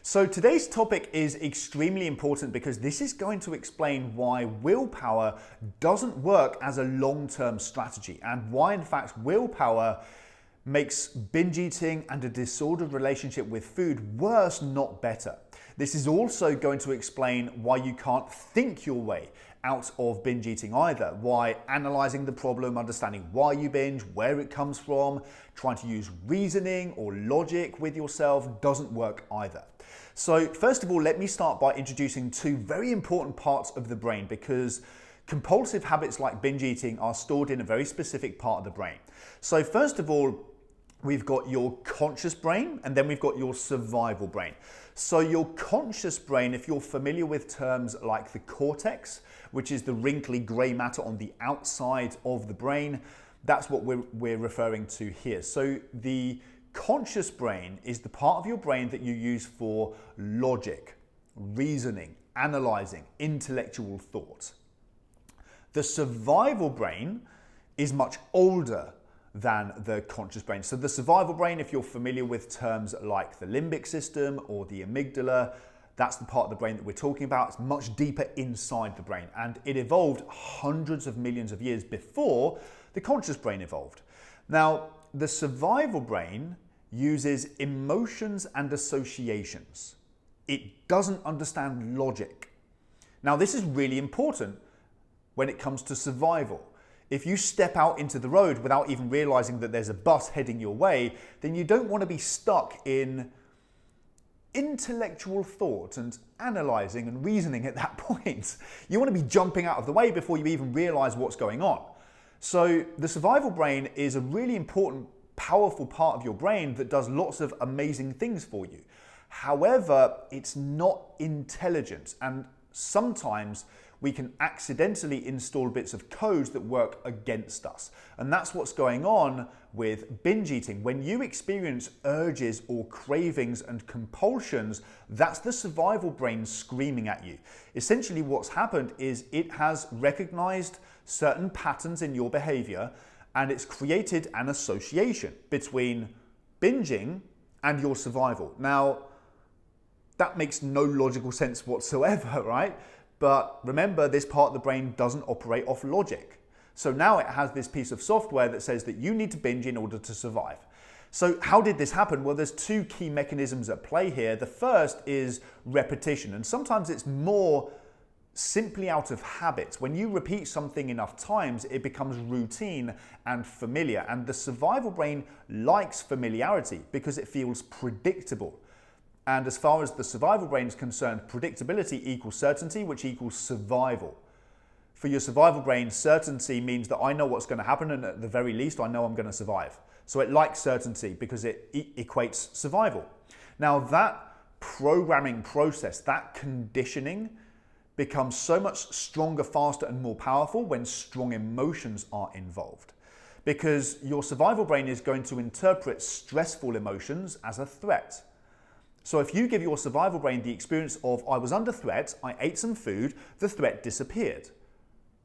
So today's topic is extremely important because this is going to explain why willpower doesn't work as a long-term strategy and why in fact willpower makes binge eating and a disordered relationship with food worse, not better. This is also going to explain why you can't think your way out of binge eating either, why analysing the problem, understanding why you binge, where it comes from, trying to use reasoning or logic with yourself doesn't work either. So first of all, let me start by introducing two very important parts of the brain because compulsive habits like binge eating are stored in a very specific part of the brain. So first of all, we've got your conscious brain and then we've got your survival brain. So your conscious brain, if you're familiar with terms like the cortex, which is the wrinkly grey matter on the outside of the brain, that's what we're referring to here. So the conscious brain is the part of your brain that you use for logic, reasoning, analysing, intellectual thought. The survival brain is much older than the conscious brain. So the survival brain, if you're familiar with terms like the limbic system or the amygdala, that's the part of the brain that we're talking about. It's much deeper inside the brain and it evolved hundreds of millions of years before the conscious brain evolved. Now, the survival brain uses emotions and associations. It doesn't understand logic. Now, this is really important when it comes to survival. If you step out into the road without even realizing that there's a bus heading your way, then you don't want to be stuck in intellectual thought and analyzing and reasoning at that point. You want to be jumping out of the way before you even realize what's going on. So the survival brain is a really important, powerful part of your brain that does lots of amazing things for you. However, it's not intelligent, and sometimes we can accidentally install bits of code that work against us. And that's what's going on with binge eating. When you experience urges or cravings and compulsions, that's the survival brain screaming at you. Essentially what's happened is it has recognized certain patterns in your behavior and it's created an association between binging and your survival. Now, that makes no logical sense whatsoever, right? But remember, this part of the brain doesn't operate off logic. So now it has this piece of software that says that you need to binge in order to survive. So how did this happen? Well, there's two key mechanisms at play here. The first is repetition, and sometimes it's more simply out of habit. When you repeat something enough times, it becomes routine and familiar. And the survival brain likes familiarity because it feels predictable. And as far as the survival brain is concerned, predictability equals certainty, which equals survival. For your survival brain, certainty means that I know what's going to happen, and at the very least, I know I'm going to survive. So it likes certainty because it equates survival. Now that programming process, that conditioning, becomes so much stronger, faster, and more powerful when strong emotions are involved. Because your survival brain is going to interpret stressful emotions as a threat. So if you give your survival brain the experience of, I was under threat, I ate some food, the threat disappeared.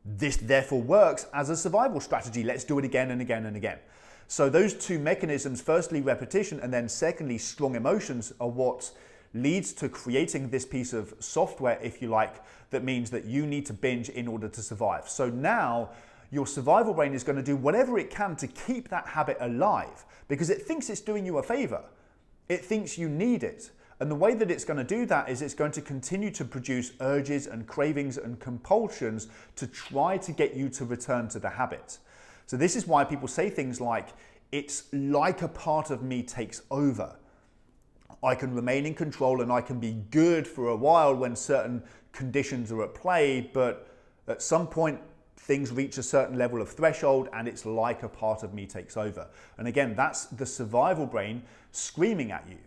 This therefore works as a survival strategy. Let's do it again and again and again. So those two mechanisms, firstly repetition and then secondly strong emotions, are what leads to creating this piece of software, if you like, that means that you need to binge in order to survive. So now your survival brain is going to do whatever it can to keep that habit alive because it thinks it's doing you a favor. It thinks you need it. And the way that it's going to do that is it's going to continue to produce urges and cravings and compulsions to try to get you to return to the habit. So this is why people say things like, it's like a part of me takes over. I can remain in control and I can be good for a while when certain conditions are at play, but at some point things reach a certain level of threshold and it's like a part of me takes over. And again, that's the survival brain screaming at you.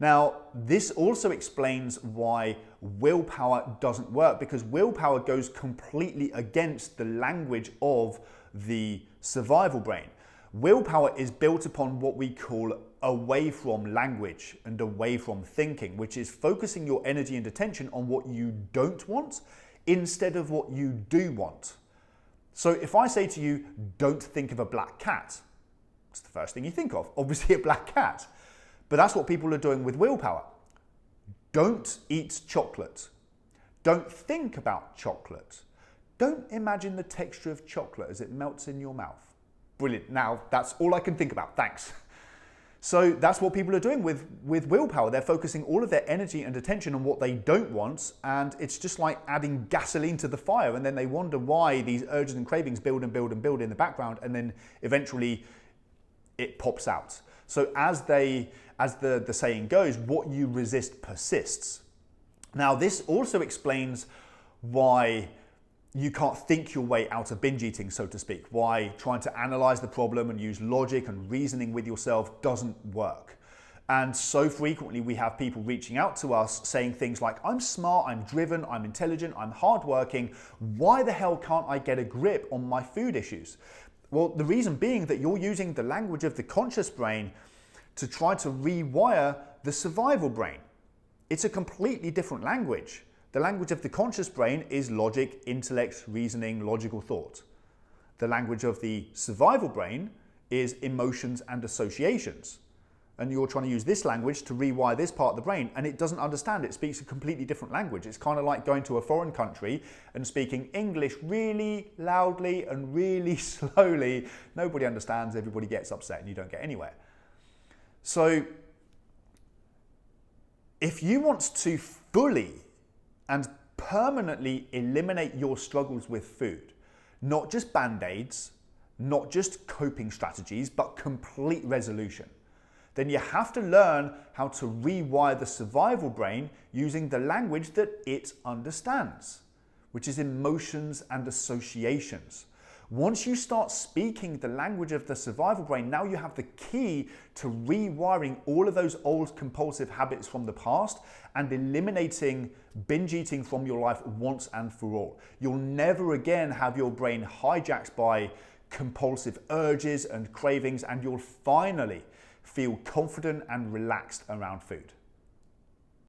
Now, this also explains why willpower doesn't work, because willpower goes completely against the language of the survival brain. Willpower is built upon what we call away from language and away from thinking, which is focusing your energy and attention on what you don't want instead of what you do want. So if I say to you, don't think of a black cat, what's the first thing you think of? Obviously a black cat. But that's what people are doing with willpower. Don't eat chocolate. Don't think about chocolate. Don't imagine the texture of chocolate as it melts in your mouth. Brilliant. Now, that's all I can think about. Thanks. So that's what people are doing with willpower. They're focusing all of their energy and attention on what they don't want, and it's just like adding gasoline to the fire, and then they wonder why these urges and cravings build and build and build in the background, and then eventually it pops out. So as the saying goes, what you resist persists. Now, this also explains why you can't think your way out of binge eating, so to speak, why trying to analyze the problem and use logic and reasoning with yourself doesn't work. And so frequently we have people reaching out to us saying things like, I'm smart, I'm driven, I'm intelligent, I'm hardworking. Why the hell can't I get a grip on my food issues? Well, the reason being that you're using the language of the conscious brain to try to rewire the survival brain. It's a completely different language. The language of the conscious brain is logic, intellect, reasoning, logical thought. The language of the survival brain is emotions and associations. And you're trying to use this language to rewire this part of the brain, and it doesn't understand. It speaks a completely different language. It's kind of like going to a foreign country and speaking English really loudly and really slowly. Nobody understands, everybody gets upset, and you don't get anywhere. So if you want to fully and permanently eliminate your struggles with food, not just band-aids, not just coping strategies, but complete resolution, then you have to learn how to rewire the survival brain using the language that it understands, which is emotions and associations. Once you start speaking the language of the survival brain, now you have the key to rewiring all of those old compulsive habits from the past and eliminating binge eating from your life once and for all. You'll never again have your brain hijacked by compulsive urges and cravings, and you'll finally feel confident and relaxed around food.